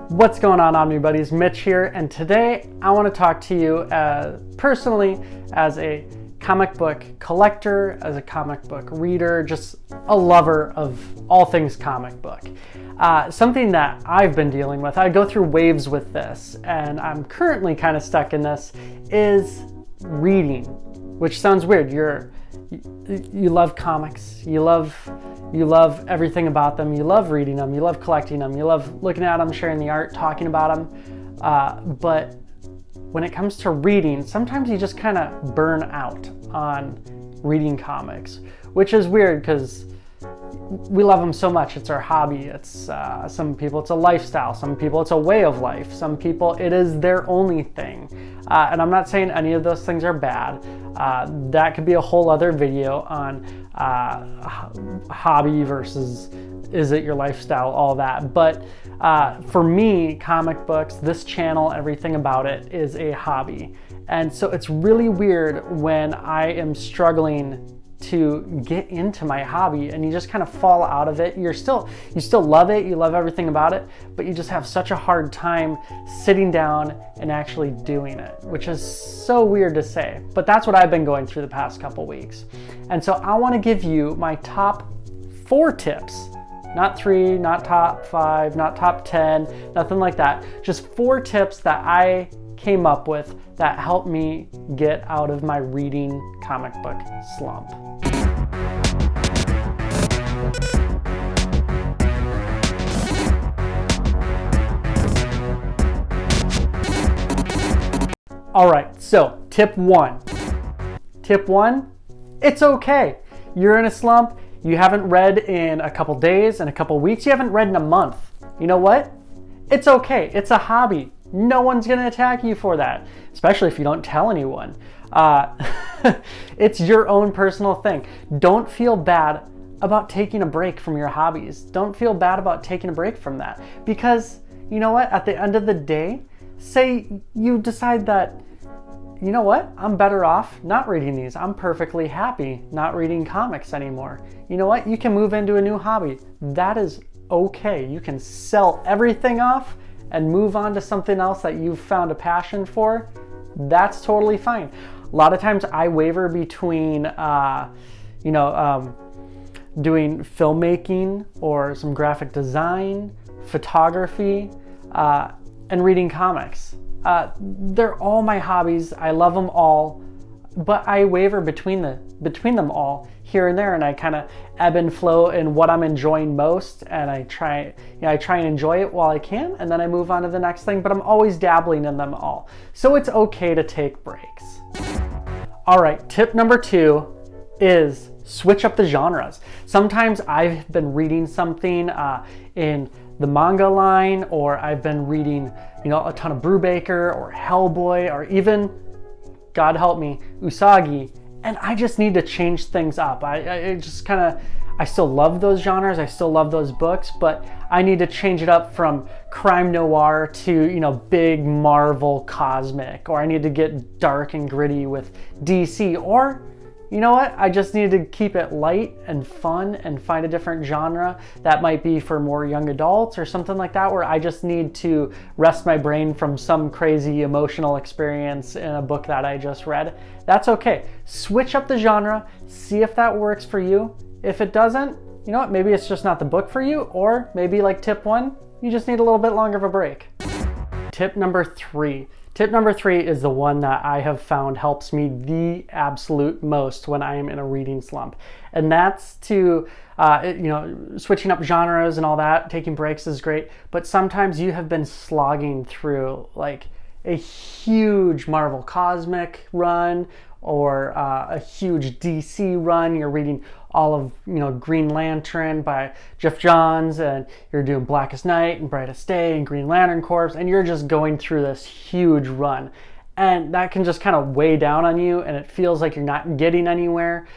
What's going on, Omnibuddies? Mitch here, and today I want to talk to you personally as a comic book collector, as a comic book reader, just a lover of all things comic book. Something that I've been dealing with, I go through waves with this, and I'm currently kind of stuck in this, is reading, which sounds weird. You love comics, you love everything about them, you love reading them, you love collecting them, you love looking at them, sharing the art, talking about them, but when it comes to reading, sometimes you just kind of burn out on reading comics, which is weird because we love them so much. It's our hobby. It's some people it's a lifestyle, some people it's a way of life, some people it is their only thing, and I'm not saying any of those things are bad. That could be a whole other video on hobby versus is it your lifestyle, all that. But for me, comic books, this channel, everything about it is a hobby. And so it's really weird when I am struggling to get into my hobby and you just kind of fall out of it. You still love it, you love everything about it, but you just have such a hard time sitting down and actually doing it, which is so weird to say, but that's what I've been going through the past couple weeks. And so I want to give you my top 4 tips, not 3, not top 5, not top 10, nothing like that, just 4 tips that I came up with that helped me get out of my reading comic book slump. All right, so tip 1. Tip 1, it's okay. You're in a slump, you haven't read in a couple days, in a couple weeks, you haven't read in a month. You know what? It's okay, it's a hobby. No one's gonna attack you for that, especially if you don't tell anyone. It's your own personal thing. Don't feel bad about taking a break from your hobbies. Don't feel bad about taking a break from that, because you know what? At the end of the day, say you decide that, you know what? I'm better off not reading these. I'm perfectly happy not reading comics anymore. You know what? You can move into a new hobby. That is okay. You can sell everything off and move on to something else that you've found a passion for. That's totally fine. A lot of times I waver between, doing filmmaking or some graphic design, photography, and reading comics. They're all my hobbies. I love them all, but I waver between them all here and there, and I kind of ebb and flow in what I'm enjoying most, and I try and enjoy it while I can, and then I move on to the next thing, but I'm always dabbling in them all. So it's okay to take breaks. All right, tip number 2 is switch up the genres. Sometimes I've been reading something in the manga line, or I've been reading, a ton of Brubaker or Hellboy, or even, God help me, Usagi, and I just need to change things up. I still love those genres, I still love those books, but I need to change it up from crime noir to, big Marvel cosmic, or I need to get dark and gritty with DC, or you know what? I just need to keep it light and fun and find a different genre that might be for more young adults or something like that, where I just need to rest my brain from some crazy emotional experience in a book that I just read. That's okay. Switch up the genre, see if that works for you. If it doesn't, you know what? Maybe it's just not the book for you, or maybe like tip 1, you just need a little bit longer of a break. Tip number 3. Tip number 3 is the one that I have found helps me the absolute most when I am in a reading slump. And that's to, switching up genres and all that, taking breaks is great, but sometimes you have been slogging through like a huge Marvel Cosmic run, or a huge DC run. You're reading all of Green Lantern by Jeff Johns, and you're doing Blackest Night and Brightest Day and Green Lantern Corps, and you're just going through this huge run, and that can just kind of weigh down on you, and it feels like you're not getting anywhere.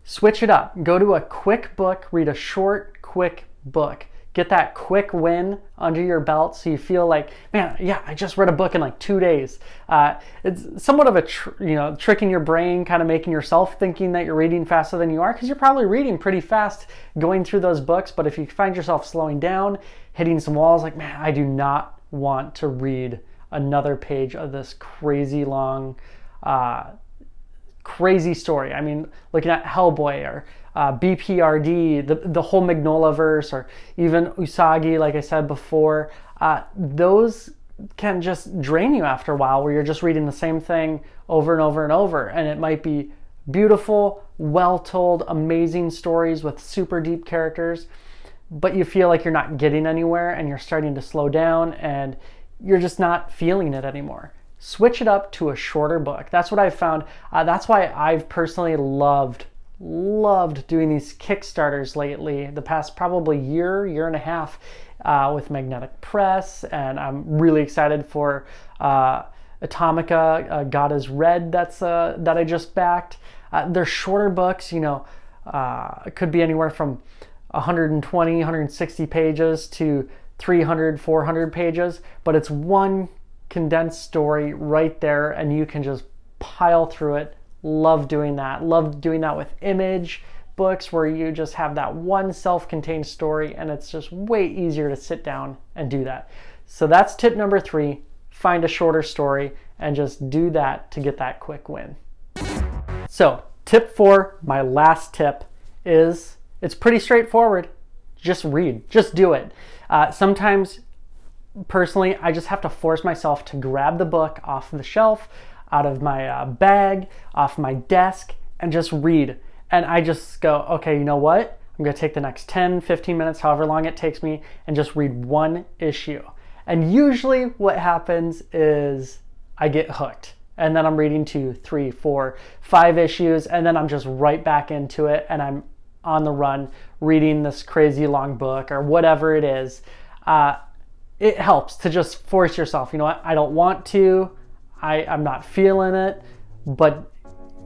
Switch it up. Go to a quick book, read a short, quick book. Get that quick win under your belt so you feel like, man, yeah, I just read a book in like 2 days. It's somewhat of a trick in your brain, kind of making yourself thinking that you're reading faster than you are, because you're probably reading pretty fast going through those books. But if you find yourself slowing down, hitting some walls, like, man, I do not want to read another page of this crazy long, crazy story. I mean, looking at Hellboy or BPRD, the whole Magnola-verse, or even Usagi, like I said before, those can just drain you after a while, where you're just reading the same thing over and over and over. And it might be beautiful, well-told, amazing stories with super deep characters, but you feel like you're not getting anywhere and you're starting to slow down and you're just not feeling it anymore. Switch it up to a shorter book. That's what I've found. That's why I've personally loved doing these Kickstarters lately, the past probably year and a half, with Magnetic Press, and I'm really excited for Atomica, God is Red, that I just backed. They're shorter books, it could be anywhere from 120, 160 pages to 300, 400 pages, but it's one condensed story right there, and you can just pile through it. Love doing that. Love doing that with image books, where you just have that one self-contained story, and it's just way easier to sit down and do that. So that's tip number 3. Find a shorter story and just do that to get that quick win. So tip 4, my last tip, is it's pretty straightforward. Just read. Just do it. Sometimes, personally, I just have to force myself to grab the book off the shelf, out of my bag, off my desk, and just read. And I just go, okay, you know what? I'm going to take the next 10, 15 minutes, however long it takes me, and just read one issue. And usually what happens is I get hooked. And then I'm reading 2, 3, 4, 5 issues, and then I'm just right back into it, and I'm on the run reading this crazy long book or whatever it is. It helps to just force yourself. You know what? I don't want to. I'm not feeling it, but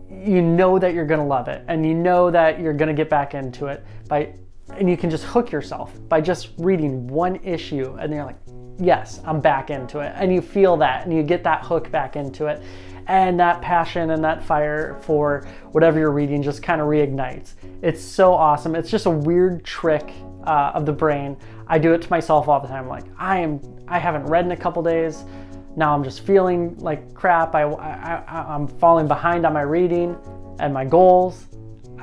you know that you're going to love it, and you know that you're going to get back into it and you can just hook yourself by just reading one issue, and you're like, yes, I'm back into it. And you feel that, and you get that hook back into it, and that passion and that fire for whatever you're reading just kind of reignites. It's so awesome. It's just a weird trick of the brain. I do it to myself all the time. Like, I haven't read in a couple days. Now I'm just feeling like crap. I'm falling behind on my reading and my goals.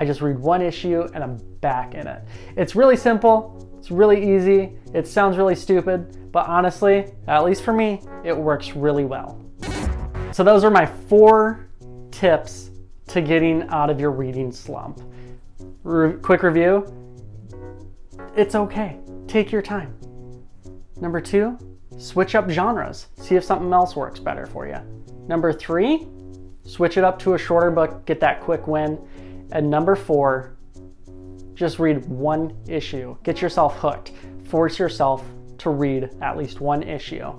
I just read one issue and I'm back in it. It's really simple. It's really easy. It sounds really stupid, but honestly, at least for me, it works really well. So those are my 4 tips to getting out of your reading slump. Quick review. It's okay. Take your time. Number 2, switch up genres. See if something else works better for you. Number 3, switch it up to a shorter book. Get that quick win. And number 4, just read one issue. Get yourself hooked. Force yourself to read at least one issue.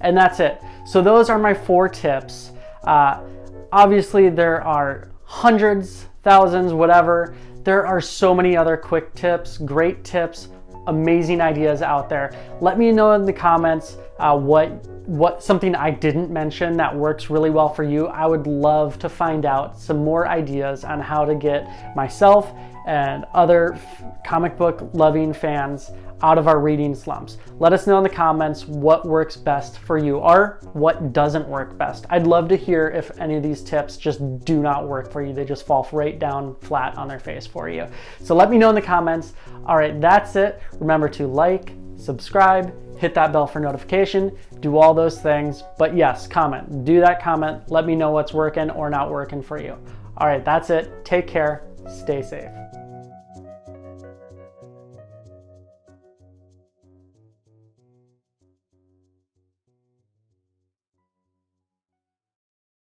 And that's it. So those are my 4 tips. Obviously, there are hundreds, thousands, whatever. There are so many other quick tips, great tips, amazing ideas out there. Let me know in the comments what something I didn't mention that works really well for you. I would love to find out some more ideas on how to get myself and other comic book loving fans out of our reading slumps. Let us know in the comments what works best for you or what doesn't work best. I'd love to hear if any of these tips just do not work for you. They just fall right down flat on their face for you. So let me know in the comments. All right, that's it. Remember to like, subscribe, hit that bell for notification, do all those things. But yes, comment. Do that comment. Let me know what's working or not working for you. All right, that's it. Take care. Stay safe.